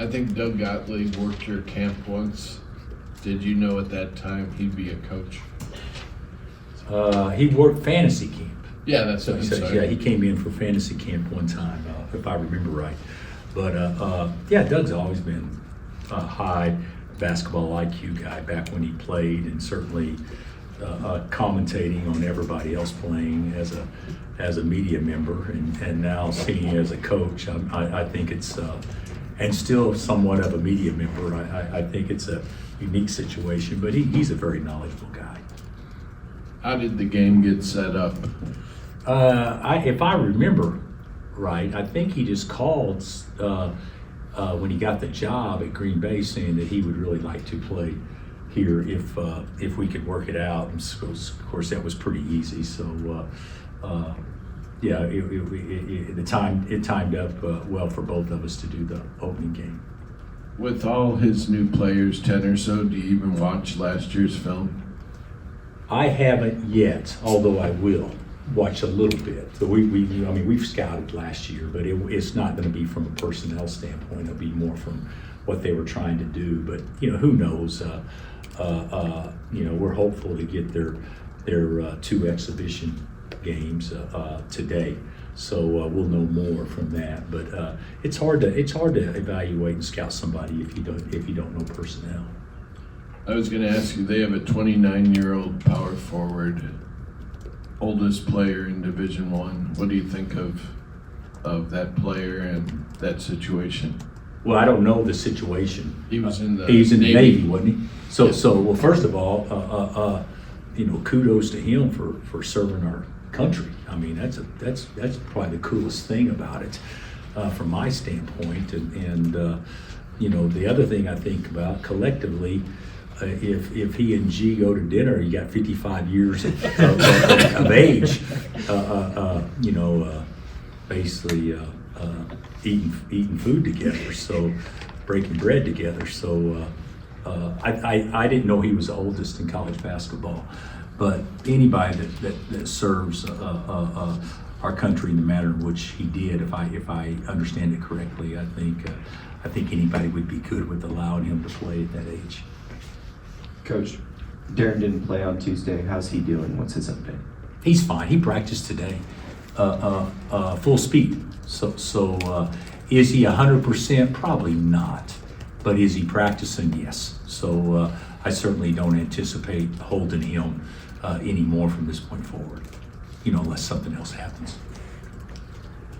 I think Doug Gottlieb worked your camp once. Did you know at that time he'd be a coach? He worked fantasy camp. Yeah, that's what I'm So, yeah, he came in for fantasy camp one time, if I remember right. But yeah, Doug's always been a high basketball IQ guy back when he played, and certainly commentating on everybody else playing as a media member, and now seeing as a coach. I think it's and still somewhat of a media member. I think it's a unique situation, but he's a very knowledgeable guy. How did the game get set up? If I remember right, I think he just called when he got the job at Green Bay, saying that he would really like to play here if we could work it out. And so, of course, that was pretty easy. So yeah, it timed up well for both of us to do the opening game. With all his new players, 10 or so, do you even watch last year's film? I haven't yet, although I will watch a little bit. So we've scouted last year, but it's not going to be from a personnel standpoint. It'll be more from what they were trying to do. But who knows? We're hopeful to get their 2 exhibition games today, so we'll know more from that. But it's hard to evaluate and scout somebody if you don't know personnel. I was going to ask you, they have a 29-year-old power forward, oldest player in Division I. What do you think of that player and that situation? Well, I don't know the situation. He was in the Navy, wasn't he? So, Yes. Well, first of all, kudos to him for serving our country. I mean, that's probably the coolest thing about it, from my standpoint. And the other thing I think about collectively, if he and G go to dinner, you got 55 years of age, basically eating food together, so breaking bread together. So I didn't know he was the oldest in college basketball, but anybody that serves our country in the manner in which he did, if I understand it correctly, I think anybody would be good with allowing him to play at that age. Coach, Darryn didn't play on Tuesday. How's he doing? What's his update? He's fine. He practiced today, full speed. So is he 100%? Probably not. But is he practicing? Yes. So I certainly don't anticipate holding him anymore from this point forward, unless something else happens.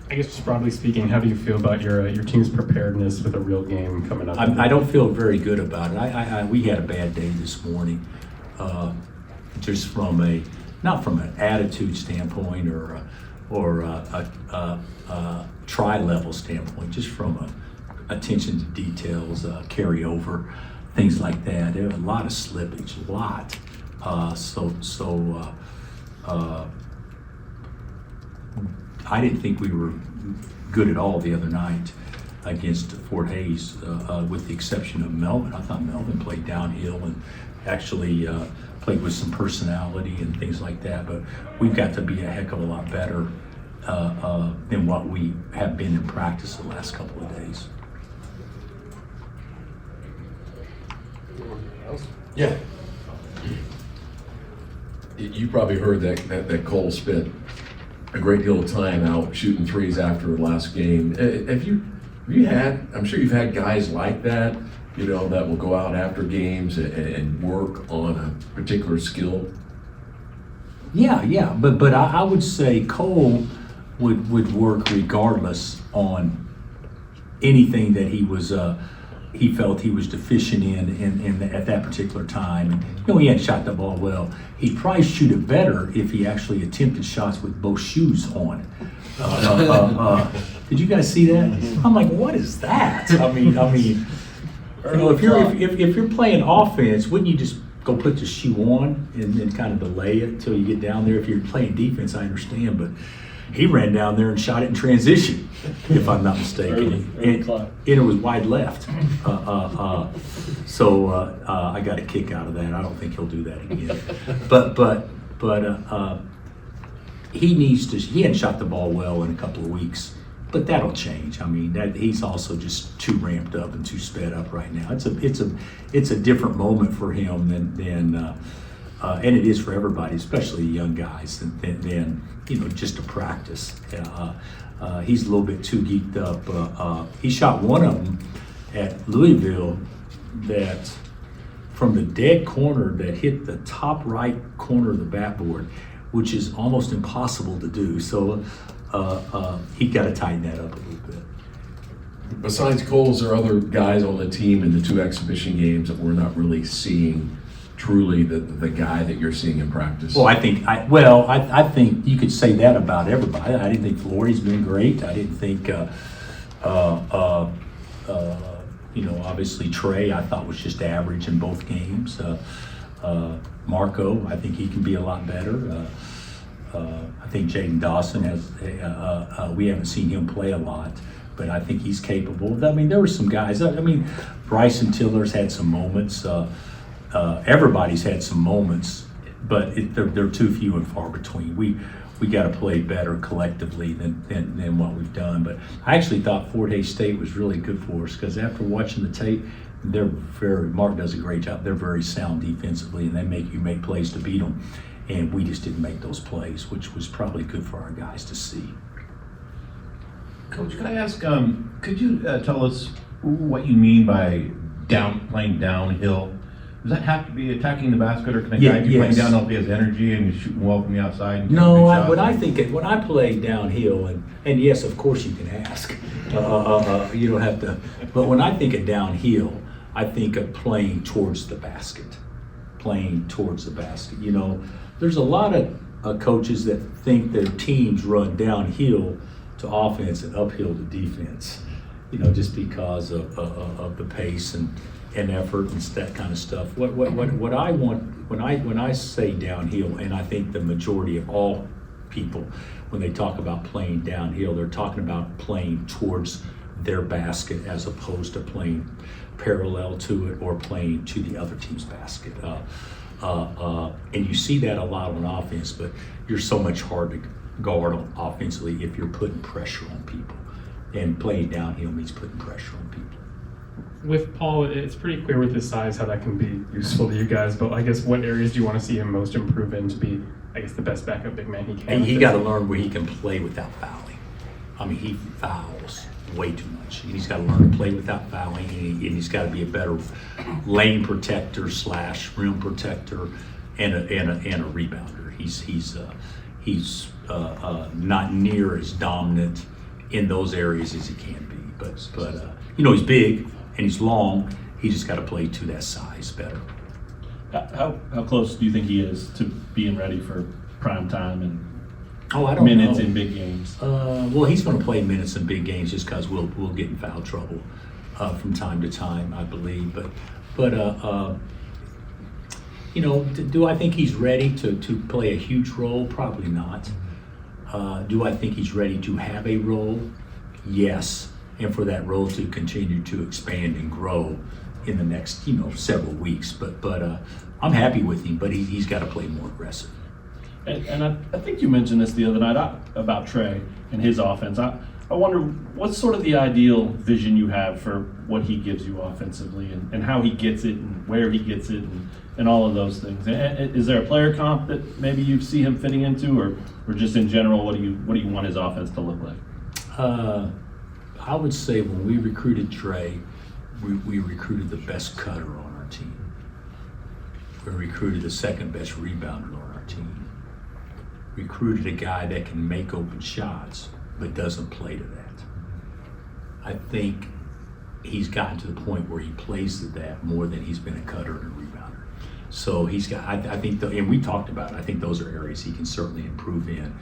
I guess just broadly speaking, how do you feel about your team's preparedness with a real game coming up? I don't feel very good about it. We had a bad day this morning, just not from an attitude standpoint or a tri-level standpoint, just from a attention to details, carryover, things like that. There was a lot of slippage, a lot. I didn't think we were good at all the other night against Fort Hays, with the exception of Melvin. I thought Melvin played downhill and actually played with some personality and things like that. But we've got to be a heck of a lot better than what we have been in practice the last couple of days. Yeah. You probably heard that Cole spent a great deal of time out shooting threes after last game. Have you had, I'm sure you've had guys like that, that will go out after games and work on a particular skill? Yeah, but I would say Cole would work regardless on anything that he felt he was deficient in at that particular time. And he hadn't shot the ball well. He'd probably shoot it better if he actually attempted shots with both shoes on. Did you guys see that? I'm like, what is that? I mean, if you're playing offense, wouldn't you just go put the shoe on and then kind of delay it until you get down there? If you're playing defense, I understand, but he ran down there and shot it in transition, if I'm not mistaken. And it was wide left. So I got a kick out of that. I don't think he'll do that again. But he needs to. He hadn't shot the ball well in a couple of weeks But that'll change. I mean, he's also just too ramped up and too sped up right now. It's a different moment for him than and it is for everybody, especially young guys, than just to practice. He's a little bit too geeked up. He shot one of them at Louisville that from the dead corner that hit the top right corner of the backboard, which is almost impossible to do. So he got to tighten that up a little bit. Besides Cole, is there other guys on the team in the 2 exhibition games that we're not really seeing truly the guy that you're seeing in practice? Well, I think you could say that about everybody. I didn't think Florey's been great. I didn't think obviously Trey I thought was just average in both games. Marco, I think he can be a lot better. I think Jaden Dawson we haven't seen him play a lot, but I think he's capable. I mean, there were some guys. I mean, Bryson Tiller's had some moments. Everybody's had some moments, but they're too few and far between. We got to play better collectively than what we've done. But I actually thought Fort Hays State was really good for us because after watching the tape, Mark does a great job. They're very sound defensively, and they make you make plays to beat them. And we just didn't make those plays, which was probably good for our guys to see. Coach, could I ask, could you tell us what you mean by playing downhill? Does that have to be attacking the basket, or can a guy be playing downhill if he has energy and he's shooting well from the outside? No, when I play downhill, and yes, of course you can ask. You don't have to. But when I think of downhill, I think of playing towards the basket. Playing towards the basket. There's a lot of coaches that think their teams run downhill to offense and uphill to defense. Just because of the pace and effort and that kind of stuff. What I want when I say downhill, and I think the majority of all people, when they talk about playing downhill, they're talking about playing towards their basket as opposed to playing parallel to it or playing to the other team's basket. And you see that a lot on offense, but you're so much hard to guard on offensively if you're putting pressure on people. And playing downhill means putting pressure on people. With Paul, it's pretty clear with his size how that can be useful to you guys, but I guess what areas do you want to see him most improve in to be, I guess, the best backup big man he can? And he got to learn where he can play without fouling. I mean, he fouls way too much. And he's got to learn to play without fouling, and he's got to be a better lane protector / rim protector and a rebounder. He's not near as dominant in those areas as he can be. But he's big and he's long. He just got to play to that size better. How close do you think he is to being ready for prime time and I don't minutes know. in big games? Well, he's going to play minutes in big games just because we'll get in foul trouble from time to time, I believe. But do I think he's ready to play a huge role? Probably not. Do I think he's ready to have a role? Yes. And for that role to continue to expand and grow in the next, several weeks. But I'm happy with him, but he's got to play more aggressive. And I think you mentioned this the other night about Trey and his offense. I wonder what's sort of the ideal vision you have for what he gives you offensively and how he gets it and where he gets it and all of those things. Is there a player comp that maybe you see him fitting into, or just in general, what do you want his offense to look like? I would say when we recruited Trey, we recruited the best cutter on our team. We recruited the second best rebounder on our team. Recruited a guy that can make open shots but doesn't play to that. I think he's gotten to the point where he plays to that more than he's been a cutter and a rebounder. So he's got, I think, and we talked about it, I think those are areas he can certainly improve in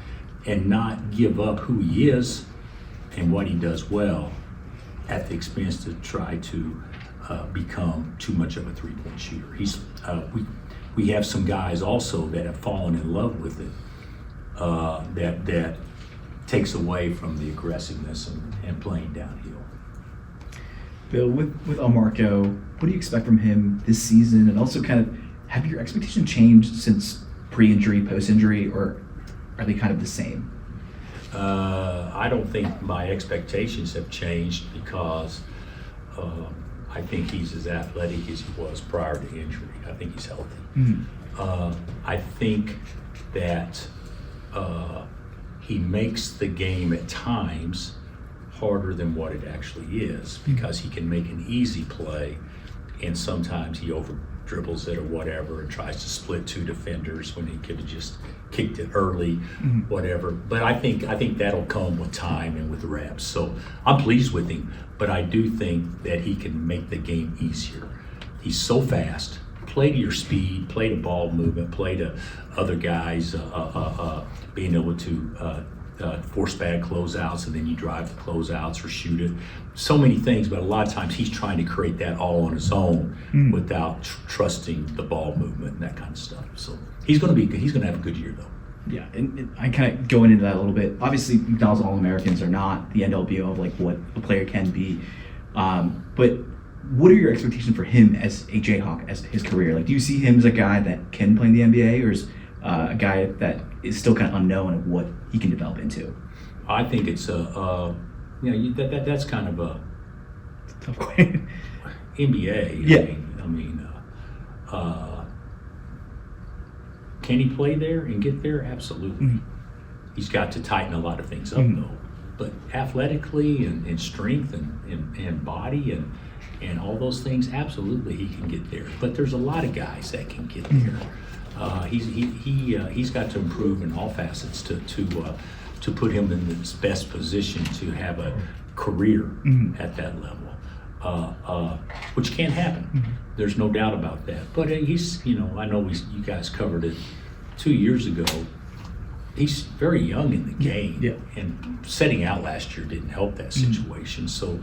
and not give up who he is and what he does well at the expense to try to become too much of a three-point shooter. We have some guys also that have fallen in love with it that takes away from the aggressiveness and playing downhill. Bill, with Marco, what do you expect from him this season? And also kind of, have your expectations changed since pre-injury, post-injury, or are they kind of the same? I don't think my expectations have changed because I think he's as athletic as he was prior to injury. I think he's healthy. I think that he makes the game at times harder than what it actually is because he can make an easy play and sometimes he over dribbles it or whatever and tries to split two defenders when he could have just kicked it early, whatever. But I think that'll come with time and with reps. So I'm pleased with him, but I do think that he can make the game easier. He's so fast. Play to your speed, play to ball movement, play to other guys being able to force bad closeouts and then you drive the closeouts or shoot it. So many things, but a lot of times he's trying to create that all on his own without trusting the ball movement and that kind of stuff. So he's going to have a good year though. Yeah, and I kind of going into that a little bit. Obviously, McDonald's All-Americans are not the end-all be-all of like what a player can be. But what are your expectations for him as a Jayhawk, as his career? Like, do you see him as a guy that can play in the NBA, or is a guy that is still kind of unknown of what he can develop into? I think it's that's kind of a Tough question. NBA. Yeah. I mean, can he play there and get there? Absolutely. He's got to tighten a lot of things up though. But athletically and strength and body and all those things, absolutely he can get there. But there's a lot of guys that can get there. He's got to improve in all facets to put him in his best position to have a career at that level, which can happen. There's no doubt about that. But he's, I know you guys covered it 2 years ago. He's very young in the game, and setting out last year didn't help that situation. So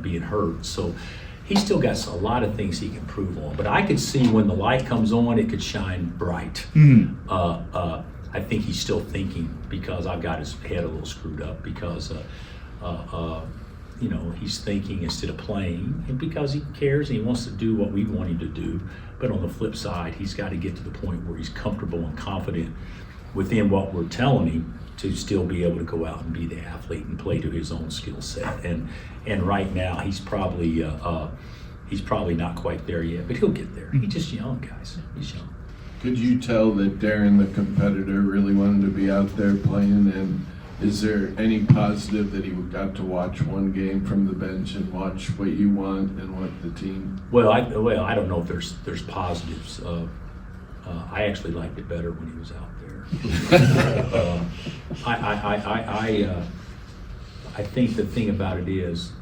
being hurt, so he's still got a lot of things he can improve on. But I could see when the light comes on, it could shine bright. I think he's still thinking because I've got his head a little screwed up because he's thinking instead of playing, and because he cares and he wants to do what we want him to do. But on the flip side, he's got to get to the point where he's comfortable and confident within what we're telling him to still be able to go out and be the athlete and play to his own skill set. And right now he's probably not quite there yet, but he'll get there. He's just young, guys. He's young. Could you tell that Darryn, the competitor, really wanted to be out there playing? And is there any positive that he got to watch one game from the bench and watch what you want and what the team? Well, I don't know if there's positives. I actually liked it better when he was out there. I think the thing about it is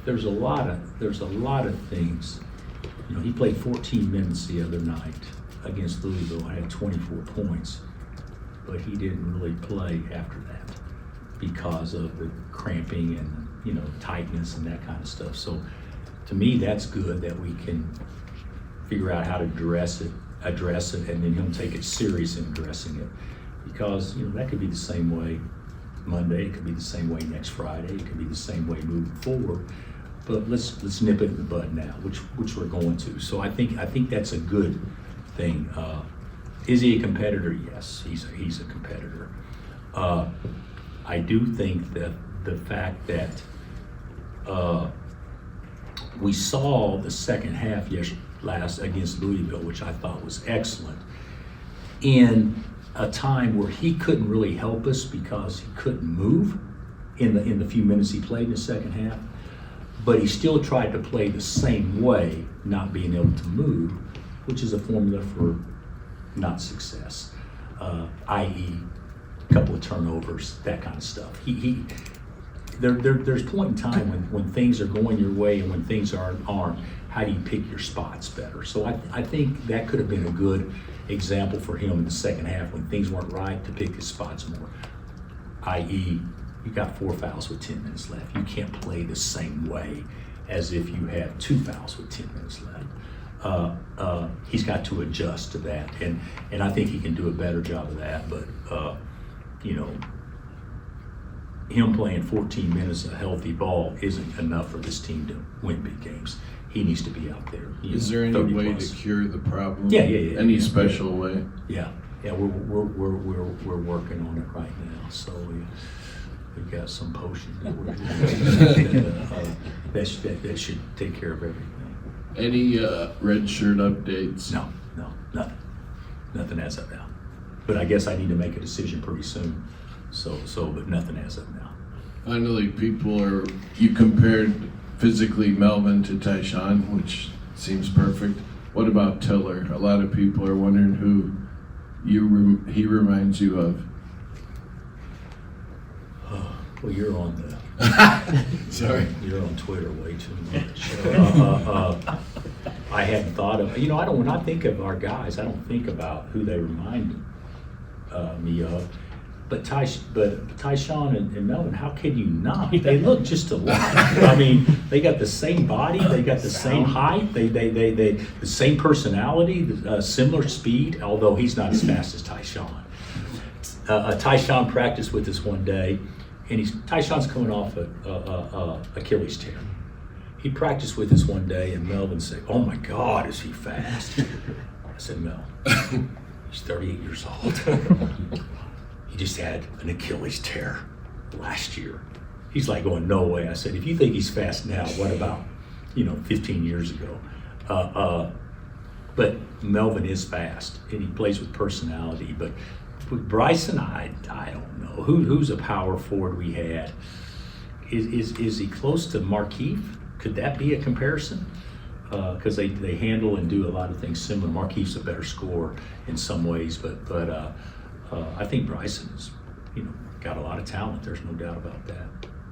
there's a lot of things. He played 14 minutes the other night against Louisville. I had 24 points, but he didn't really play after that because of the cramping and tightness and that kind of stuff. So to me, that's good that we can figure out how to address it, and then him take it serious in addressing it. Because that could be the same way Monday, it could be the same way next Friday, it could be the same way moving forward. But let's nip it in the bud now, which we're going to. So I think that's a good thing. Is he a competitor? Yes, he's a competitor. I do think that the fact that we saw the second half last against Louisville, which I thought was excellent, in a time where he couldn't really help us because he couldn't move in the few minutes he played in the second half, but he still tried to play the same way, not being able to move, which is a formula for not success, i.e. a couple of turnovers, that kind of stuff. There's a point in time when things are going your way and when things aren't, how do you pick your spots better? So I think that could have been a good example for him in the second half when things weren't right to pick his spots more, i.e. you got 4 fouls with 10 minutes left. You can't play the same way as if you had 2 fouls with 10 minutes left. He's got to adjust to that, and I think he can do a better job of that, but him playing 14 minutes of healthy ball isn't enough for this team to win big games. He needs to be out there. Is there any way to cure the problem? Yeah. Any special way? Yeah. Yeah, we're working on it right now, so we've got some potions that we're that should take care of everything. Any red shirt updates? No, nothing as of now. But I guess I need to make a decision pretty soon. But nothing as of now. Finally, you compared physically Melvin to Tyshawn, which seems perfect. What about Tiller? A lot of people are wondering who he reminds you of. Well, you're on the. Sorry. You're on Twitter way too much. I hadn't thought of. When I think of our guys, I don't think about who they remind me of. But Tyshawn and Melvin, how can you not? They look just alike. I mean, they got the same body, they got the same height, they the same personality, similar speed. Although he's not as fast as Tyshawn. Tyshawn practiced with us one day, and Tyshawn's coming off a Achilles tear. He practiced with us one day, and Melvin said, "Oh my God, is he fast?" I said, "Mel, he's 38 years old." He just had an Achilles tear last year. He's like going, no way. I said, if you think he's fast now, what about, 15 years ago? But Melvin is fast, and he plays with personality. But with Bryson, I don't know. Who's a power forward we had? Is he close to Markeith? Could that be a comparison? Because they handle and do a lot of things similar. Markeith's a better scorer in some ways, but I think Bryson has, got a lot of talent. There's no doubt about that.